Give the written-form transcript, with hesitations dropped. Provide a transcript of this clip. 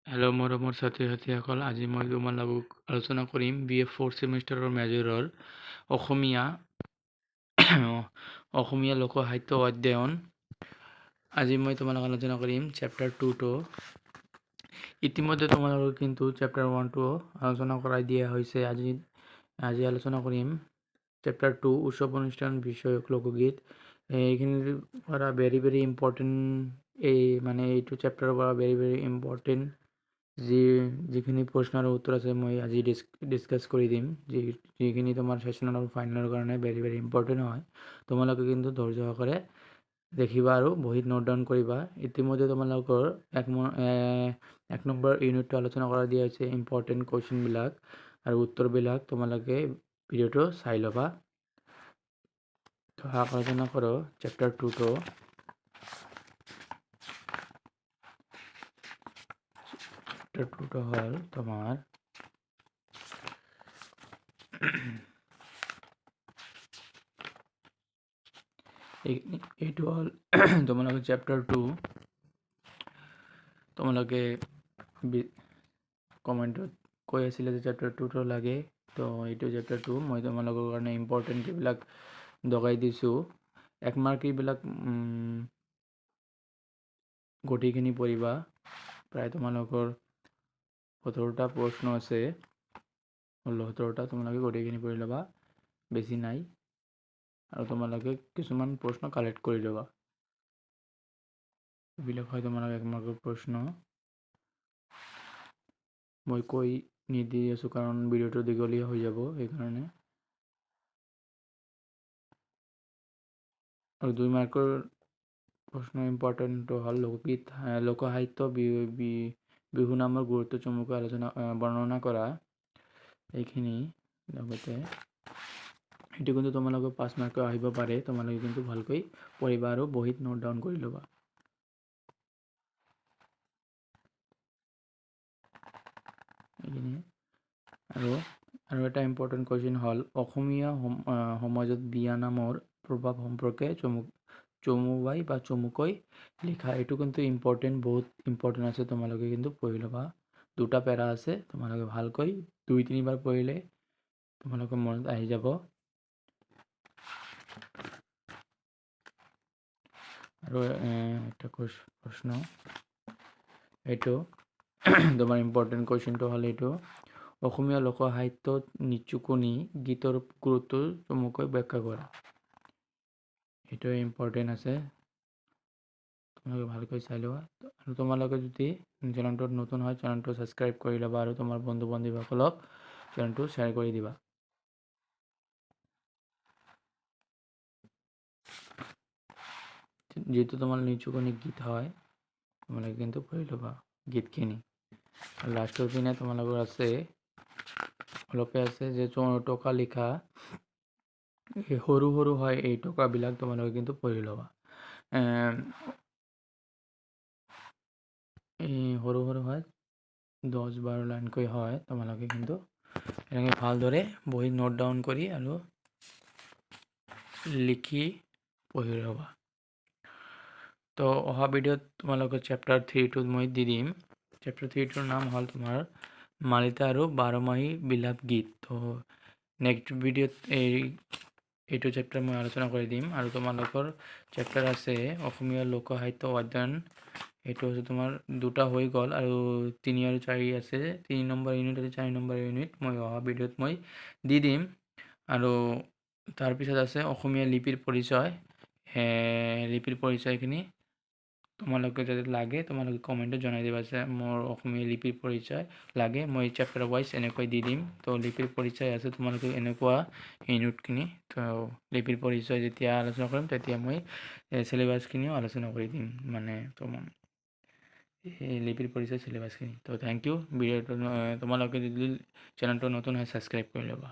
Hello' মোৰ ছাত্ৰ-ছাত্ৰীসকল, আজি মই তোমালোকক আলোচনা কৰিম BA 4th ছেমিষ্টাৰৰ মেজৰৰ অসমীয়া লোকসাহিত্য অধ্যয়ন। আজি মই তোমালোকক আলোচনা কৰিম চেপ্টাৰ 2টো। ইতিমধ্যে তোমালোকক কিন্তু চেপ্টাৰ 1টো আলোচনা কৰাই দিয়া হৈছে। আজি আলোচনা কৰিম চেপ্টাৰ 2 উৎসৱ অনুষ্ঠান বিষয়ক লোকগীত। এইখিনিৰ পৰা ভেৰি ইম্পৰ্টেণ্ট, এইটো চেপ্টাৰৰ পৰা ভেৰি ইম্পৰ্টেণ্ট যিখিনি প্ৰশ্নৰ উত্তৰ আছে মই আজি ডিছকাছ কৰি দিম, যিখিনি তোমাৰ ছেশ্যনৰ আৰু ফাইনেলৰ কাৰণে ভেৰি ইম্পৰ্টেণ্ট হয়। তোমালোকে কিন্তু ধৈৰ্য সহকাৰে দেখিবা আৰু বহীত নোট ডাউন কৰিবা। ইতিমধ্যে তোমালোকৰ এক নম্বৰ ইউনিটটো আলোচনা কৰা দিয়া হৈছে, ইম্পৰ্টেণ্ট কুৱেশ্যনবিলাক আৰু উত্তৰবিলাক তোমালোকে ভিডিঅ'টো চাই ল'বা। আলোচনা কৰোঁ চেপ্টাৰ 2টো। চেপ্টাৰ 2টো হ'ল তোমাৰ এইটো হ'ল তোমালোকে চেপ্টাৰ 2। তোমালোকে কমেণ্টত কৈ আছিলে যে চেপ্টাৰ 2টো লাগে, তো এইটো চেপ্টাৰ 2 মই তোমালোকৰ কাৰণে ইম্পৰ্টেণ্ট এইবিলাক লগাই দিছোঁ। এক মাৰ্ক এইবিলাক গোটেইখিনি পঢ়িবা। প্ৰায় তোমালোকৰ 17টা প্ৰশ্ন আছে, 17টা তোমালোকে গোটেইখিনি পঢ়ি ল'বা, বেছি নাই। আৰু তোমালোকে কিছুমান প্ৰশ্ন কালেক্ট কৰি ল'বা। এইবিলাক হয় তোমালোকে এক মাৰ্কৰ প্ৰশ্ন। মই কৈ নিদি আছোঁ কাৰণ ভিডিঅ'টো দীঘলীয়া হৈ যাব, সেইকাৰণে। আৰু 2 মাৰ্কৰ প্ৰশ্ন ইম্পৰ্টেণ্টটো হ'ল লোকসাহিত্য বিহু নামৰ গুৰুত্ব চমুকৈ বৰ্ণনা কৰা। এইখিনি লগতে এইটো কিন্তু তোমালোকে 5 মাৰ্কৰ আহিব পাৰে। তোমালোকে কিন্তু ভালকৈ পঢ়িবা আৰু বহীত নোট ডাউন কৰি ল'বা। এইখিনি আৰু এটা ইম্পৰ্টেণ্ট কুৱেশ্যন হ'ল অসমীয়া সমাজত বিয়া নামৰ প্ৰভাৱ সম্পৰ্কে চমুৱাই বা চমুকৈ লিখা। এইটো কিন্তু বহুত ইম্পৰ্টেণ্ট আছে, তোমালোকে কিন্তু পঢ়ি ল'বা। 2টা পেৰা আছে, তোমালোকে ভালকৈ 2-3 বাৰ পঢ়িলে তোমালোকৰ মনত আহি যাব। আৰু এটা প্ৰশ্ন, এইটো তোমাৰ ইম্পৰ্টেণ্ট কুৱেশ্যনটো হ'ল এইটো অসমীয়া লোকসাহিত্যত নিচুকনি গীতৰ গুৰুত্ব চমুকৈ ব্যাখ্যা কৰা। এইটোৱে ইম্পৰ্টেণ্ট আছে, তোমালোকে ভালকৈ চাই ল'বা। আৰু তোমালোকে যদি চেনেলটোত নতুন হয়, চেনেলটো ছাবস্ক্ৰাইব কৰি ল'বা আৰু তোমাৰ বন্ধু বান্ধৱীসকলক চেনেলটো শ্বেয়াৰ কৰি দিবা। যিহেতু তোমাৰ নিচুকনি গীত হয়, তোমালোকে কিন্তু পঢ়ি ল'বা গীতখিনি। আৰু লাষ্টৰ পিনে তোমালোকৰ আছে অলপে আছে যে টকা লিখা, সৰু হয় এই টকাবিলাক, তোমালোকে কিন্তু পঢ়ি ল'বা। এই সৰু হয়, 10-12 লাইনকৈ হয়। তোমালোকে কিন্তু এনেকৈ ভালদৰে বহীত নোট ডাউন কৰি আৰু লিখি পঢ়ি ল'বা। তো অহা ভিডিঅ'ত তোমালোকৰ চেপ্টাৰ 3টোত মই দি দিম। চেপ্টাৰ 3টোৰ নাম হ'ল তোমাৰ মালিতা আৰু বাৰমাহী বিলাপ গীত। তো নেক্সট ভিডিঅ'ত এইটো চেপ্টাৰ মই আলোচনা কৰি দিম। আৰু তোমালোকৰ চেপ্টাৰ আছে অসমীয়া লোকসাহিত্য অধ্যয়ন। এইটো হৈছে তোমাৰ 2টা হৈ গ'ল আৰু 3 আৰু 4 আছে, 3 নম্বৰ ইউনিট আৰু 4 নম্বৰ ইউনিট মই অহা ভিডিঅ'ত মই দি দিম। আৰু তাৰপিছত আছে অসমীয়া লিপিৰ পৰিচয়। লিপিৰ পৰিচয়খিনি তোমালোকে যদি লাগে তোমালোকে কমেণ্টত জনাই দিবা যে মোৰ অসমীয়া লিপিৰ পৰিচয় লাগে, মই চেপ্টাৰ ৱাইজ এনেকৈ দি দিম। তো লিপিৰ পৰিচয় আছে, তোমালোকে এনেকুৱা ইউনিটখিনি। তো লিপিৰ পৰিচয় যেতিয়া আলোচনা কৰিম তেতিয়া মই চিলেবাছখিনিও আলোচনা কৰি দিম, এই লিপিৰ পৰিচয় চিলেবাছখিনি। তো থেংক ইউ। ভিডিঅ'টো তোমালোকে যদি চেনেলটো নতুন হয় ছাবস্ক্ৰাইব কৰি ল'বা।